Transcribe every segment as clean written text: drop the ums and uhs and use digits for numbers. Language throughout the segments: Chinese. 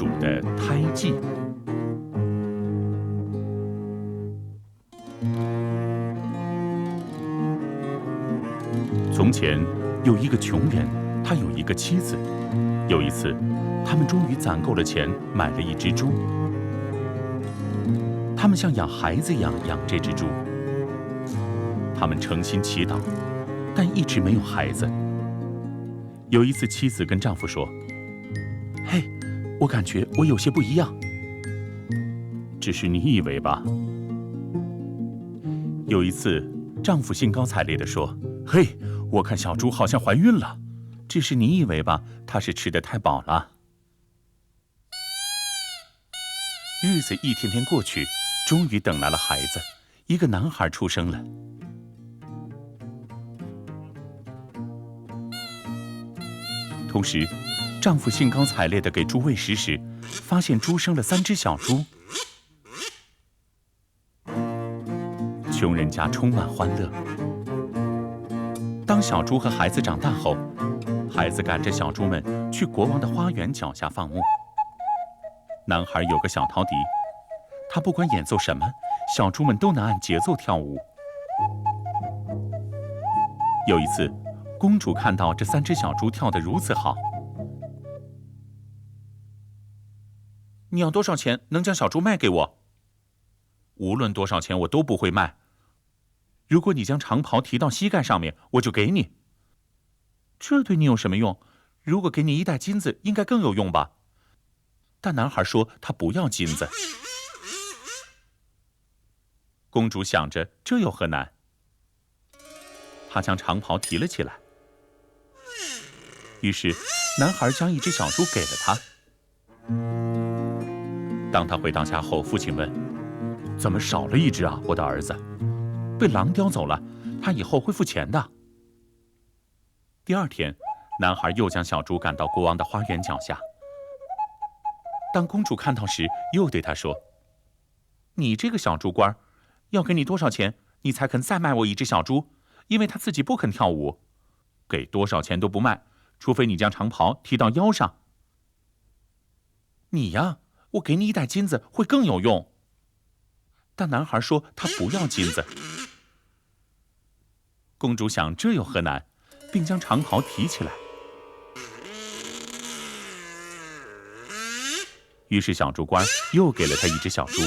主的胎记。从前有一个穷人，他有一个妻子。有一次，他们终于攒够了钱，买了一只猪。他们像养孩子一样养这只猪。他们诚心祈祷，但一直没有孩子。有一次，妻子跟丈夫说：“嘿，我感觉我有些不一样。”只是你以为吧。有一次，丈夫兴高采烈地说：“嘿，我看小猪好像怀孕了。”只是你以为吧，她是吃得太饱了。日子一天天过去，终于等来了孩子，一个男孩出生了。同时，丈夫兴高采烈地给猪喂食时，发现猪生了3只小猪。穷人家充满欢乐。当小猪和孩子长大后，孩子赶着小猪们去国王的花园脚下放牧。男孩有个小陶笛，他不管演奏什么，小猪们都能按节奏跳舞。有一次，公主看到这3只小猪跳得如此好。你要多少钱能将小猪卖给我？无论多少钱我都不会卖。如果你将长袍提到膝盖上面，我就给你。这对你有什么用？如果给你1袋金子，应该更有用吧？但男孩说他不要金子。公主想着这有何难？她将长袍提了起来。于是，男孩将1只小猪给了她。当他回到家后，父亲问：“怎么少了1只啊，我的儿子？被狼叼走了，他以后会付钱的。”第2天，男孩又将小猪赶到国王的花园脚下。当公主看到时，又对他说：“你这个小猪倌，要给你多少钱，你才肯再卖我1只小猪？因为他自己不肯跳舞，给多少钱都不卖，除非你将长袍提到腰上。你呀，我给你1袋金子会更有用。”但男孩说他不要金子。公主想这有何难，并将长袍提起来。于是小猪倌又给了他1只小猪。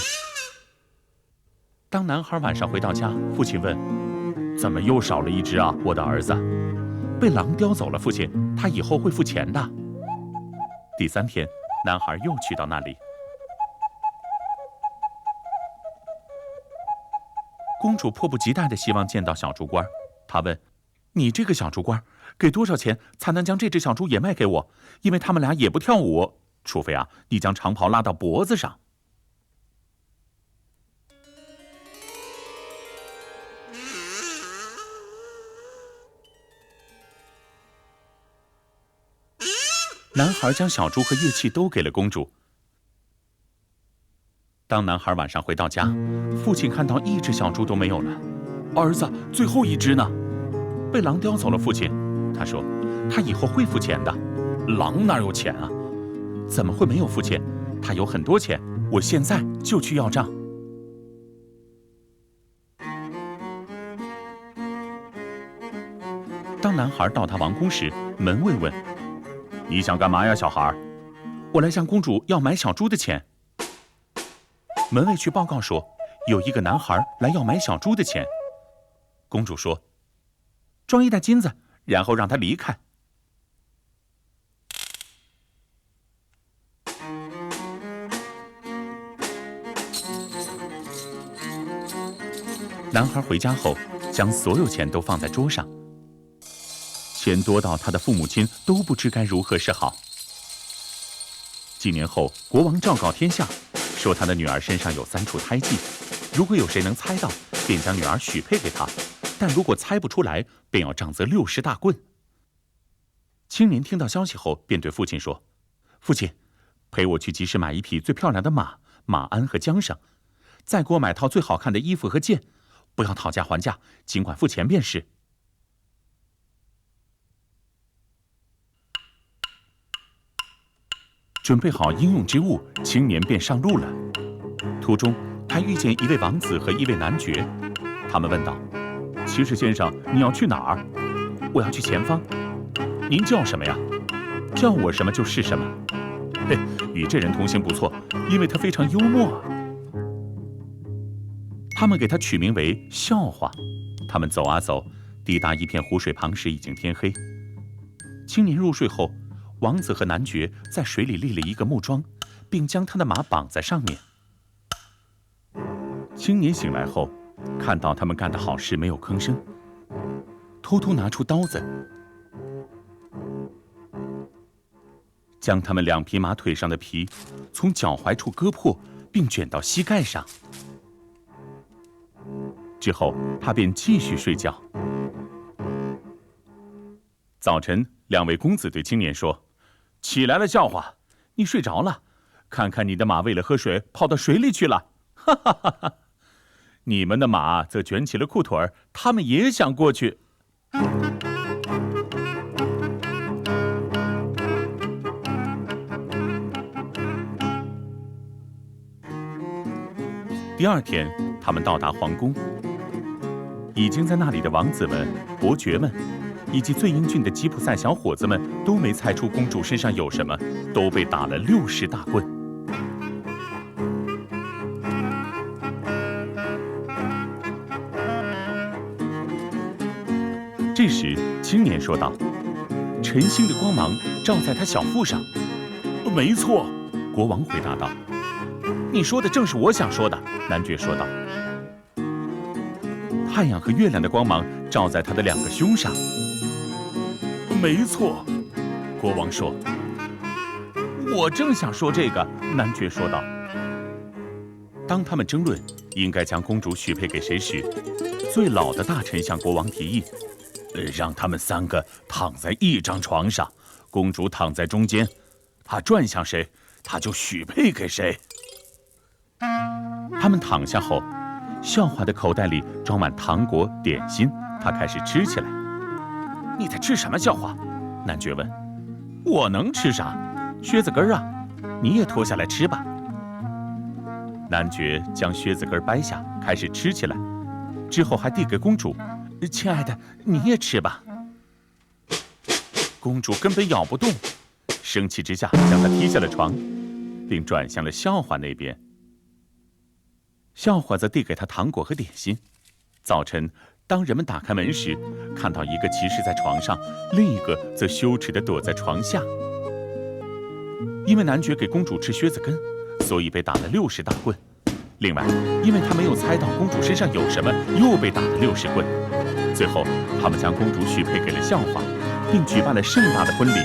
当男孩晚上回到家，父亲问：“怎么又少了1只啊，我的儿子？被狼叼走了，父亲，他以后会付钱的。”第3天，男孩又去到那里。公主迫不及待地希望见到小猪倌。她问：“你这个小猪倌，给多少钱才能将这只小猪也卖给我？因为他们俩也不跳舞，除非啊，你将长袍拉到脖子上。”男孩将小猪和乐器都给了公主。当男孩晚上回到家，父亲看到1只小猪都没有了。儿子，最后1只呢？被狼叼走了，父亲。他说，他以后会付钱的。狼哪有钱啊？怎么会没有付钱？他有很多钱，我现在就去要账。当男孩到达王宫时，门卫问：“你想干嘛呀，小孩？”“我来向公主要买小猪的钱。”门卫去报告说，有一个男孩来要买小猪的钱。公主说：“装1袋金子，然后让他离开。”男孩回家后，将所有钱都放在桌上，钱多到他的父母亲都不知该如何是好。几年后，国王昭告天下，说他的女儿身上有3处胎记，如果有谁能猜到，便将女儿许配给他，但如果猜不出来，便要杖责60大棍。青年听到消息后，便对父亲说：“父亲，陪我去集市买1匹最漂亮的马、马鞍和缰绳，再给我买套最好看的衣服和剑，不要讨价还价，尽管付钱便是。”准备好应用之物，青年便上路了。途中，他遇见一位王子和一位男爵，他们问道：“骑士先生，你要去哪儿？”“我要去前方。”“您叫什么呀？”“叫我什么就是什么。”“嘿，与这人同行不错，因为他非常幽默。”他们给他取名为笑话。他们走啊走，抵达一片湖水旁时已经天黑。青年入睡后，王子和男爵在水里立了一个木桩，并将他的马绑在上面。青年醒来后，看到他们干的好事，没有吭声，偷偷拿出刀子，将他们2匹马腿上的皮从脚踝处割破，并卷到膝盖上。之后，他便继续睡觉。早晨，2位公子对青年说：“起来了，笑话，你睡着了。看看你的马为了喝水跑到水里去了，哈哈哈哈！你们的马则卷起了裤腿儿，他们也想过去。”第2天，他们到达皇宫。已经在那里的王子们、伯爵们，以及最英俊的吉普赛小伙子们，都没猜出公主身上有什么，都被打了60大棍。这时，青年说道：“晨星的光芒照在他小腹上。”“没错。”国王回答道。“你说的正是我想说的。”男爵说道。“太阳和月亮的光芒照在他的2个胸上。”“没错。”国王说。“我正想说这个。”男爵说道。当他们争论应该将公主许配给谁时，最老的大臣向国王提议：“让他们3个躺在一张床上，公主躺在中间，她转向谁，她就许配给谁。”他们躺下后，笑话的口袋里装满糖果、点心，他开始吃起来。“你在吃什么，笑话？”男爵问。“我能吃啥？靴子根啊，你也脱下来吃吧。”男爵将靴子根掰下，开始吃起来，之后还递给公主：“亲爱的，你也吃吧。”公主根本咬不动，生气之下将他踢下了床，并转向了笑话那边。笑话则递给他糖果和点心。早晨，当人们打开门时，看到一个骑士在床上，另一个则羞耻地躲在床下。因为男爵给公主吃靴子根，所以被打了60大棍。另外，因为他没有猜到公主身上有什么，又被打了60棍。最后，他们将公主许配给了笑话，并举办了盛大的婚礼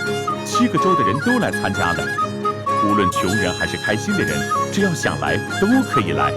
，7个州的人都来参加了。无论穷人还是开心的人，只要想来，都可以来。